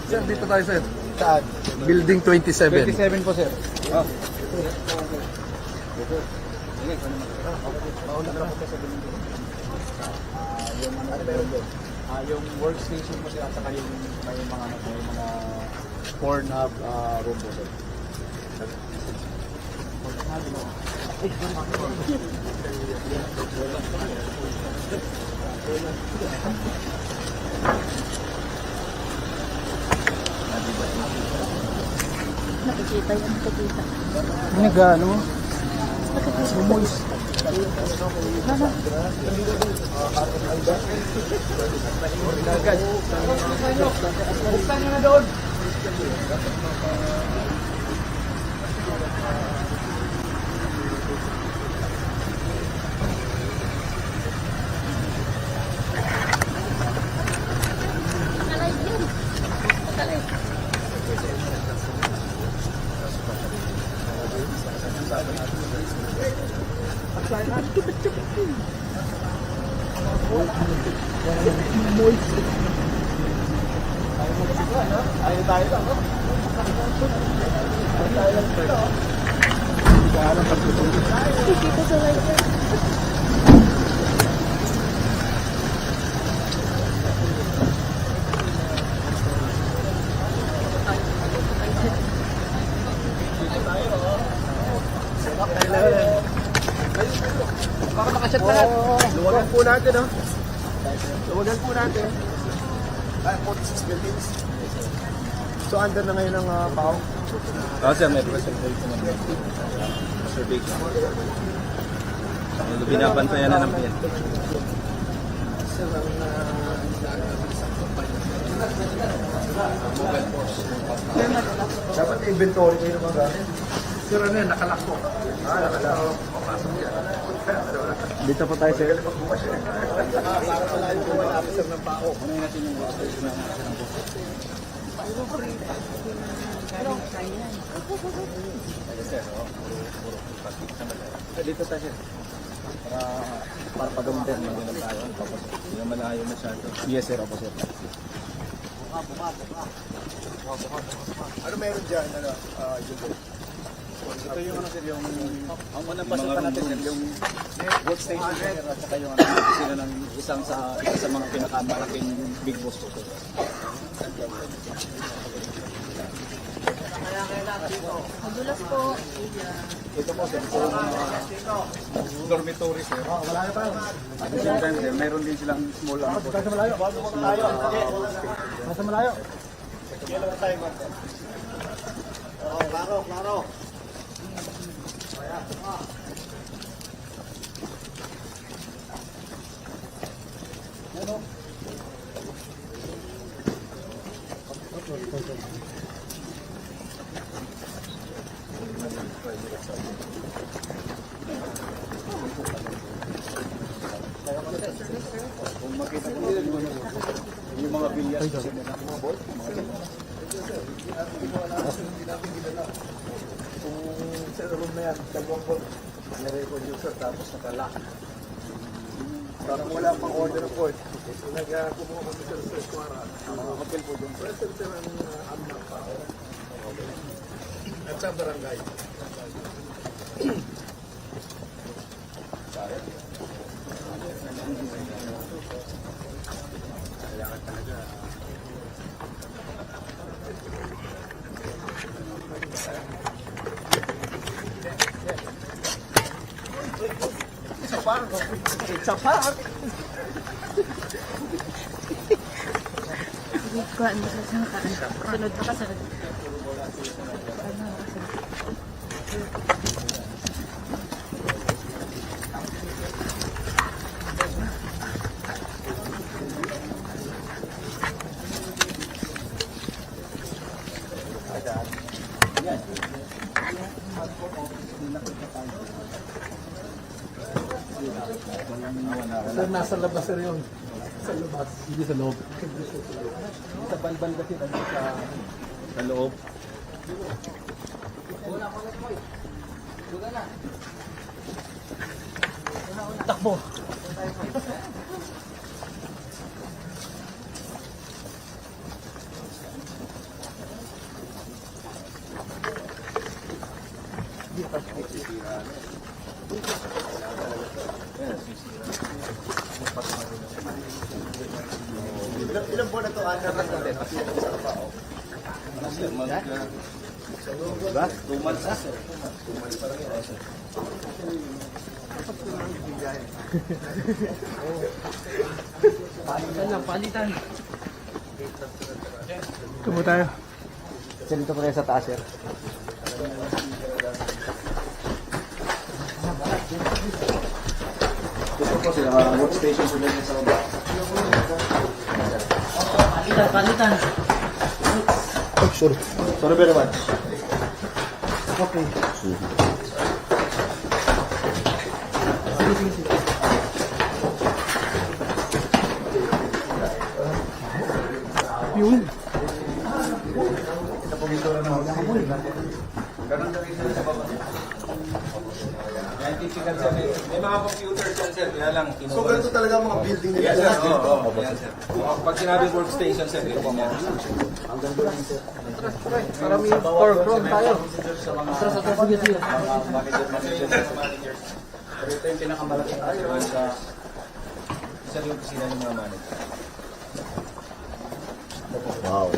Sir, dito tayo, sir. Saan? Building 27. 27 po, sir. Ah. Yung workstation mo sila, saka yung may mga porn hub room po, sir. Nakikita yan, nakikita. Ano ga, ano? Sumoys. Buksan nyo na doon. Ayaw tayo lang, no? Nakikita sa live. Baka makasyat lahat. Luwagan po natin, no? Luwagan po natin. Ay, 46 buildings. So, under na ngayon ang PAO? Oo, sir, may presentation ko naman. Survey ko. Binabantayan na ng PN. Dapat inventory kayo naman gamit. Sir, ano yan? Nakalak po. Nakalaro. Dito po tayo, sir. Para pala yung mga officer ng PAO. Dito tayo, sir. Para pag-umuntin, mag-inom tayo. Tapos, hindi naman ayaw masyado. Yes, sir. Opo, sir. Ano meron dyan? Ano, Jugo? Ito yung ano, sir, yung... Ang unang pasuntan natin, sir, yung workstation, sir, at saka yung ano, sila ng isa sa mga pinakamalaking big boss po, sir. Madulas po. Ito po, sir, so, dormitory, sir. Wala na pa. At the same time, sir, mayroon din silang small ano po. Nasa malayo. Nasa malayo. Yellow time. Klaro, klaro. Kung makita po yung mga bilyas kasi nila mga ball, mga Kung sa room na yan, dalawang board. Nire-record yung sir, tapos nakalock. Parang wala pang order ng court. Nag-kumuha kami sa Esquara. Mga hotel po doon. Sir, ang amang PAO. At sa barangay. It's a park. Kuhaan mo sa sangkaan. Sunod pa kasunod. Sir, nasa labas, sir, yun. Sa labas. Hindi sa loob. Sa balbal kasi sa loob. takbo. Ilan po na ito? Diba? 2 months na. Tumo tayo. Kasi dito pa sa taas, sir. Ito po sila, workstation sila sa baba. Oh, sorry. Sorry very much. Okay. Yun. May mga computers yan, sir. Kaya lang, So, ganito talaga ang mga building nila. Yes, sir. Oo, yan, sir. Pag sinabi workstation, sir, ito po yan. Para may foreground tayo. Managers. Pero ito yung pinakamalaki tayo sa isa yung kusina ng mga manager. Wow.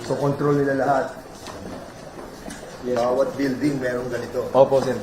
So, control nila lahat. Bawat building merong ganito. Opo, sir.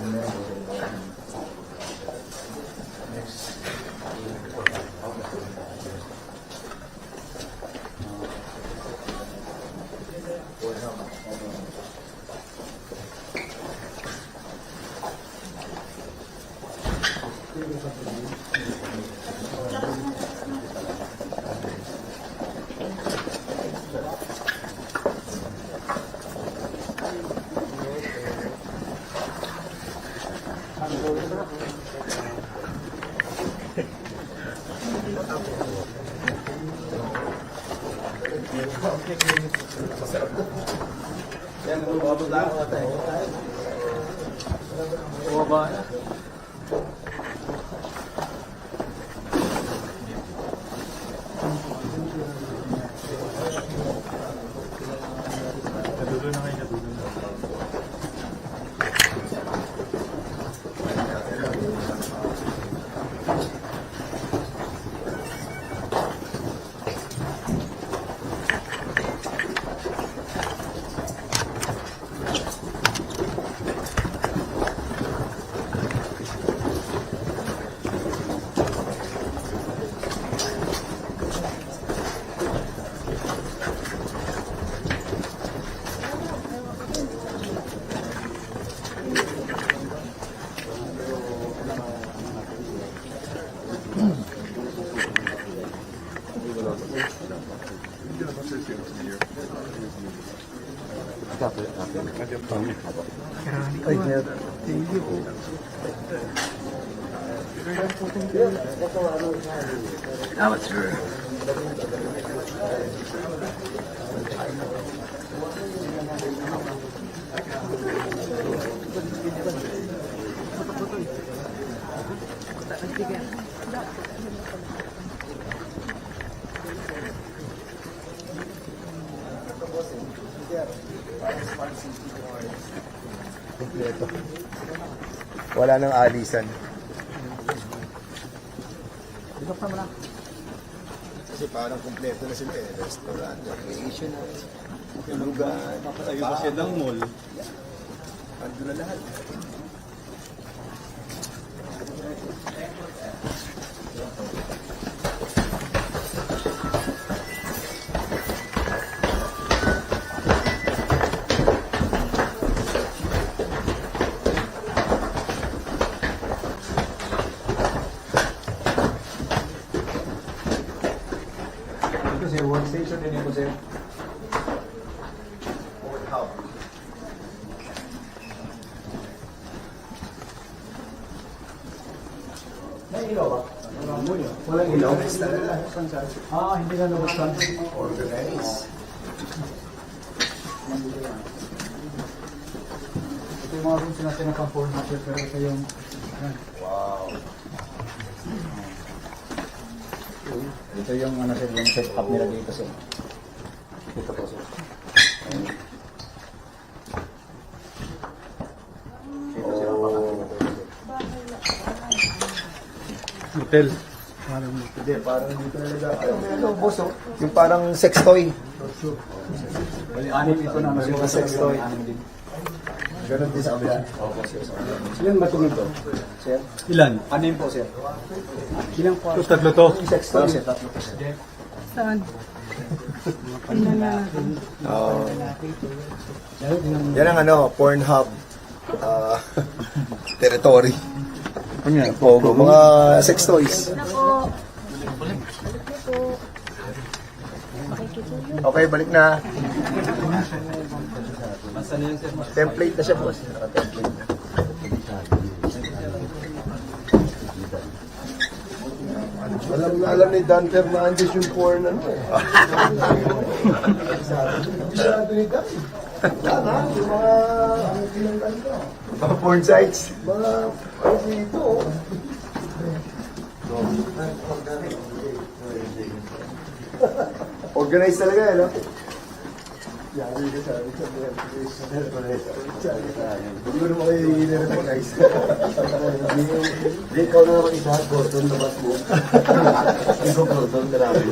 Kompleto. Wala nang alisan. Kasi parang kompleto na sila eh. Restaurant, recreation, lugar, Papatayo pa siya ng mall. ando na lahat. Ito sir, workstation din ito sir. Walang ilaw. Hindi na nabuksan. Organize. Ito yung mga rooms natin na pang 400 pero ito yung Wow. Ito yung ano sir, yung setup nila dito sir. Ito po sir. motel. Hindi, parang dito talaga. Ay, may ano, boss, oh. Yung parang sex toy. Anim ito na. Yung mga sex toy. Ganon din sa kabila. Ilan ba ito nito? Sir? Ilan? Anim po, sir. Ilang po? So, tatlo to. Yung sex toy. Sir, tatlo po, sir. Saan? Oh. Yan ang ano, Pornhub territory. Pogo, mga sex toys. Na po. Balik na po. Makikita Okay, balik na. Template na siya, boss. Naka-template na. Alam ni Dan Fernandez yung porn ano eh. Sabi ni Dan. Sana, yung mga porn sites. Mga, ano dito. Organized talaga eh, no? Yari ka sabi sa mga hindi ko naman kayo i-recognize. Hindi, ikaw na naman isa, Gordon, labas mo. Ikaw, Gordon, marami.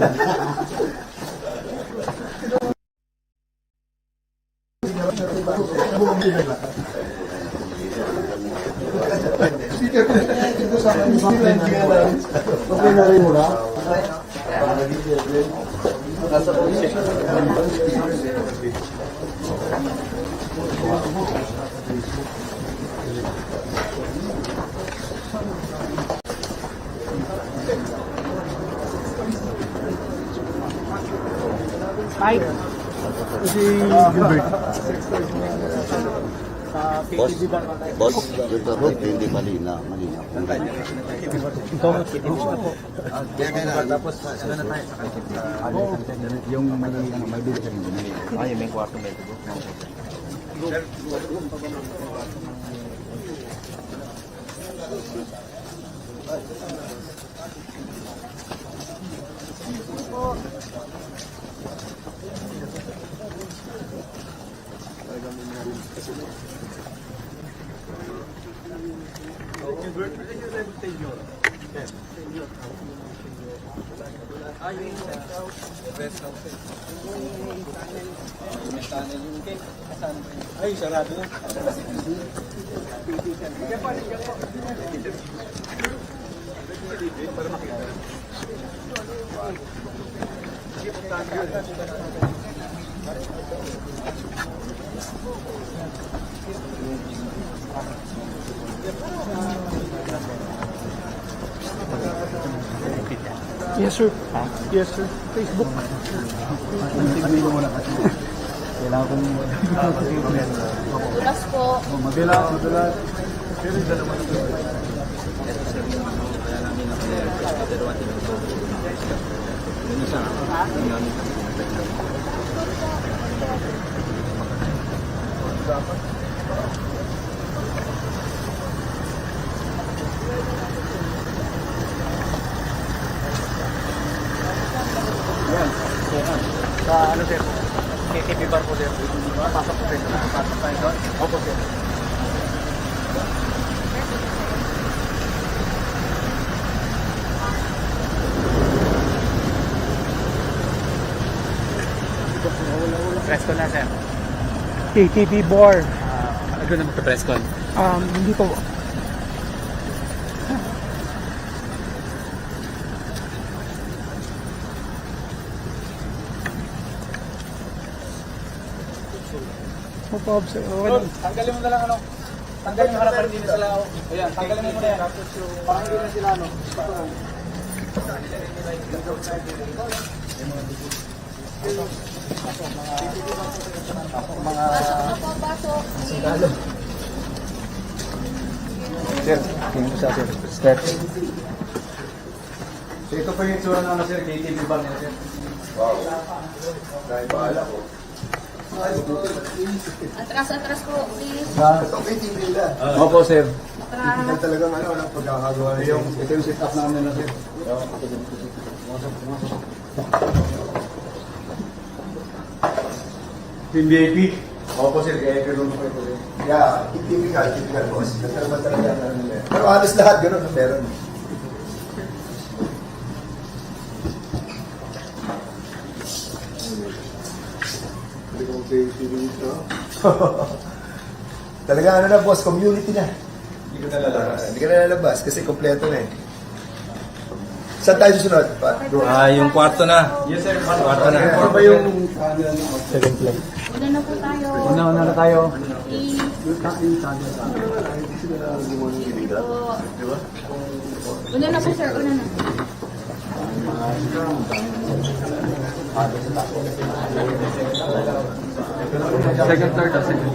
Okay na rin mo na? Boss, yung road hindi malina. Yung may bili ka rin din. Ay, may kwarto may tubo. Ay, sarado na. Yes, sir. Yes, sir. Facebook. Bulas po. Sa ano, sir? KTP bar po, sir. Pasok po, sir. Pasok tayo doon. Opo, sir. Press ko na, sir. KTV bar. Ano na magpa-press ko? Hindi po. Mapa-observe. Okay lang. Tanggalin mo na lang, ano? Tanggalin mo harapan din sila. Ayan, tanggalin mo na yan. Parang hindi na sila, ano? Pasok na po, pasok. Sir, tingin ko sa sir. Steps. So ito po yung itsura ng sir, KTV bar nila, sir. Wow. Dahil bahala ko. Atras po, please. Ito may TV nila. Opo, sir. Hindi talagang ano, pagkakagawa na yung Ito yung sit up namin nila, sir. Yung VIP. Opo, sir. Kaya room po ito, sir. yeah, typical boss. Nagkaroon talaga ng ano nila. Pero halos lahat ganun, meron. Talaga ano na boss, community na. Hindi ka na lalabas. Hindi ka na lalabas kasi kompleto na eh. Saan tayo susunod? Yung kwarto na. Yes, sir. Kwarto na. Ano ba yung Second flight. Una na po tayo. Una na tayo. Una na po, sir. Una na. Second, third, second.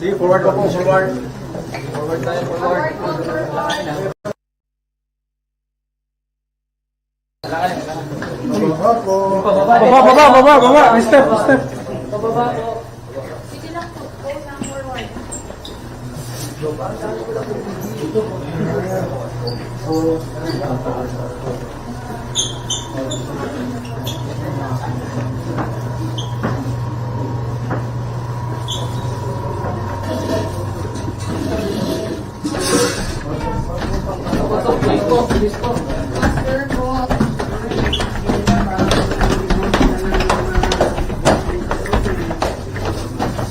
Sige, forward pa po, forward. Forward tayo, forward. Baba! Step! Sige lang po. Go lang forward.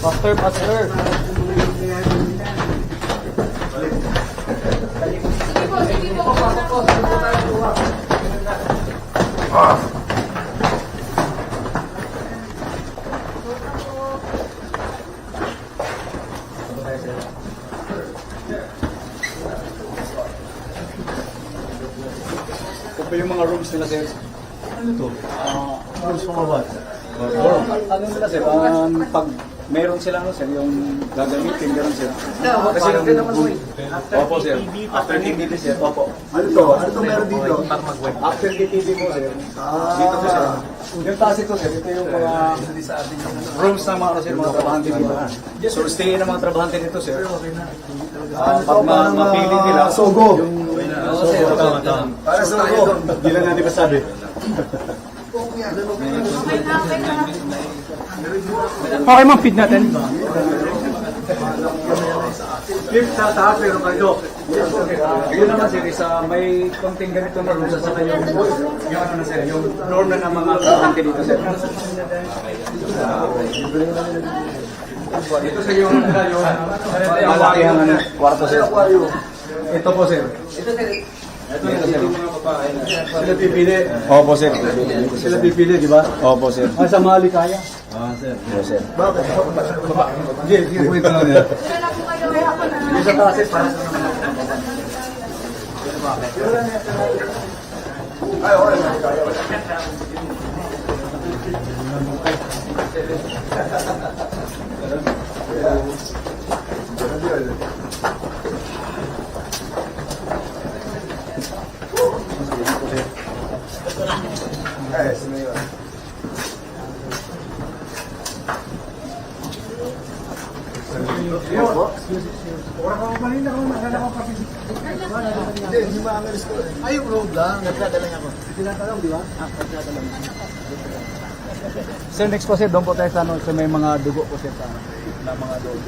Master po. Faster. Sige po. Ito po yung mga rooms nila, sir. Ano to? Rooms for what? Ano nila, sir? Pag meron sila, sir, yung gagamitin, gano'n, sir. Kasi opo, sir. After TTV, sir. Opo. Ano to? Ano to meron dito? After TTV po, sir. Dito po, sir. Yung taas ito, sir. Ito yung mga rooms ng mga, sir, mga trabahante dito. So, stay ng mga trabahante dito, sir. Pag mapili nila, Sogo. Oo, sir. Para Sogo. Hindi lang natin masabi. Okay na. Okay, ma'am, feed natin. Lift sa taas, pero kayo. Yun naman, sir, isa may konting ganito na rooms at saka yung ano na, sir, yung floor na ng mga trabahante dito, sir. Ito sa yung malakihan na kwarto, sir. Ito po, sir. Sila pipili. Opo, sir. Sila pipili, di ba? Opo, sir. Sa Malikaya? Sir. Opo, sir. Bakit? Sige, kwento lang yan. Una na po kayo. Kaya ako na. Yung sa taas, para sa Ay, okay. Eh, sino yun? Hindi maangalis ko. Ay, yung road lang. Nagdadala niya ako. Sir, next po, sir, doon po tayo sa, ano, sa may mga dugo po, sir, na mga dugo.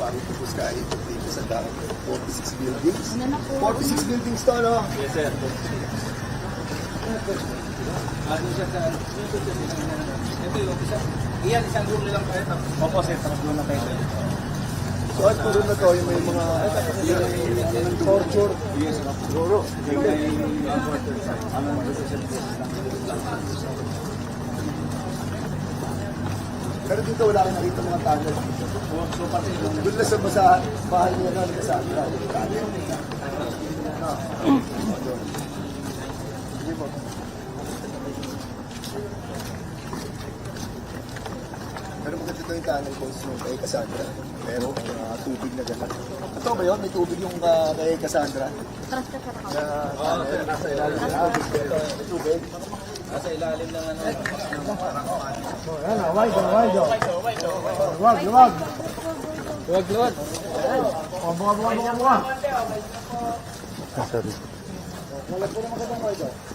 Tapos kahit dito sa dami. 46 buildings. Una na po. 46 buildings to, no? Yes, sir. Isang room lang kayo. Opo, sir, tatlo na kayo. So, at po rin na to, yung may mga yung torture. Yes, sir. Siguro. Pero dito wala kang nakita mga tunnel. Doon na sa bahay niya na Cassandra. Tunnel. Sige po. Pero maganda ito yung tunnel po kay Cassandra. Pero tubig na gano'n. Ito ba yun? May tubig yung kay Cassandra? Atras ka sa Nasa ilalim na may tubig. Nasa ilalim ng ano.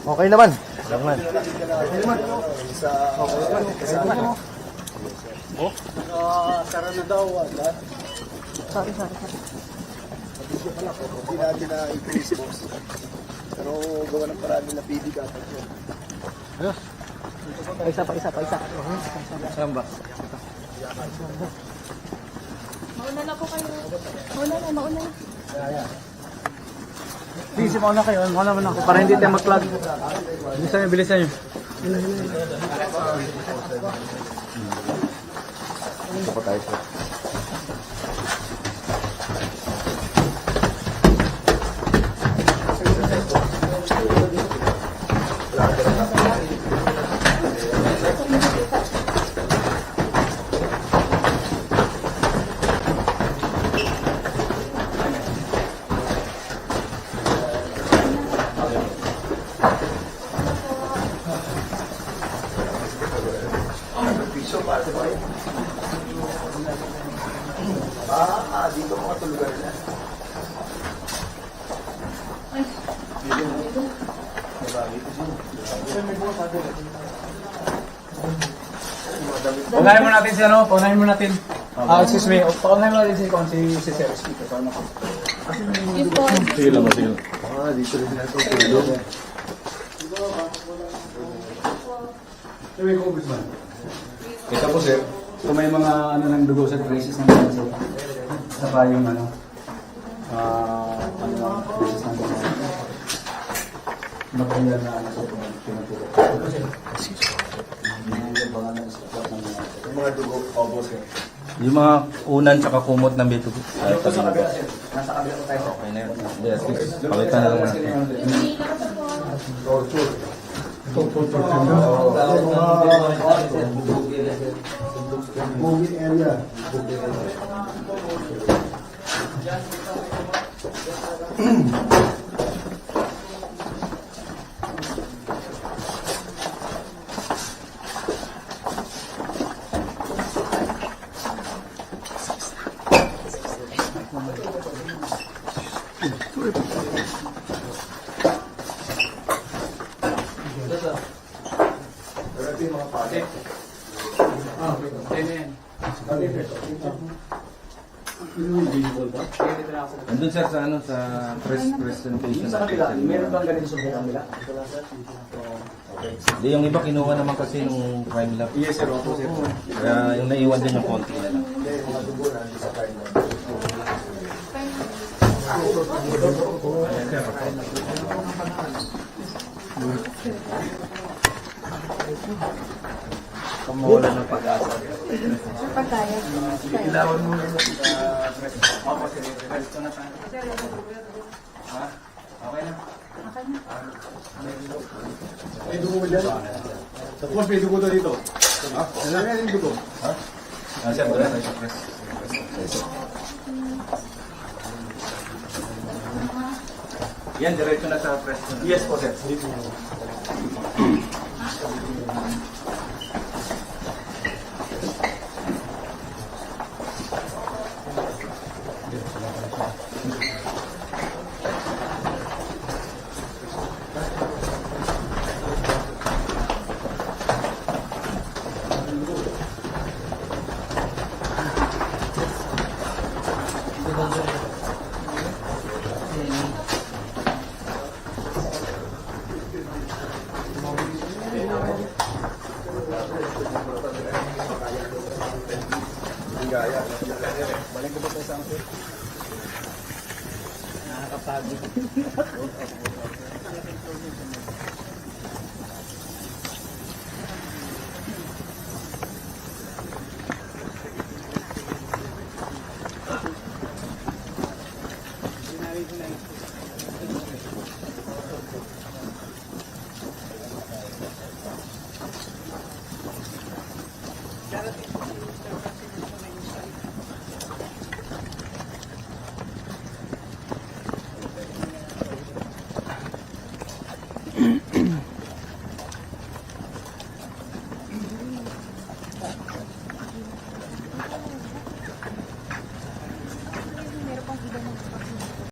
Okay naman. Sa kasama. Sara na daw. Sorry. Hindi natin na-increase, boss. Pero gawa ng paraan nila PD ka. Isa pa. Saan ba? Mauna na po kayo. Mauna na. Sige, mauna kayo. Mauna muna ako. Para hindi tayo mag-clog. Bilisan nyo. Ito pa tayo, sir. Dito mga tulugan na. Paunahin mo natin si ano? Paunahin mo natin. Excuse me. Paunahin mo natin si Sir Speaker. Paano ko? Sige lang. Dito rin na ito. Tulog. Ito po sir. Kung may mga ano ng dugo sa traces ng cancer. Saka yung ano. Traces ng dugo. Material na ano sa pinatulog. Yung mga dugo. Opo sir. Yung mga unan tsaka kumot ng bitugo. Ito sa kabila sir. Nasa kabila ko tayo. Okay na yun. Yes, pakita na lang natin. Moving area. Andun sir sa ano sa press presentation. Sa kabila. Meron bang ganito sa kabila? Hindi, yung iba kinuha naman kasi nung crime lab. Yes sir. Opo sir. Kaya yung naiwan din yung konti na lang. Mga dugo na sa kain. Kamulan ng pag-asa. Pagkaya. Ilawan mo na Opo sir. Ito na tayo. Ha? Okay na. May dugo dyan. Tapos may dugo na dito. Alam nga yung dugo. Sir, wala tayo sa press. Yan, diretso na sa press. Yes po sir. Nakakapagod.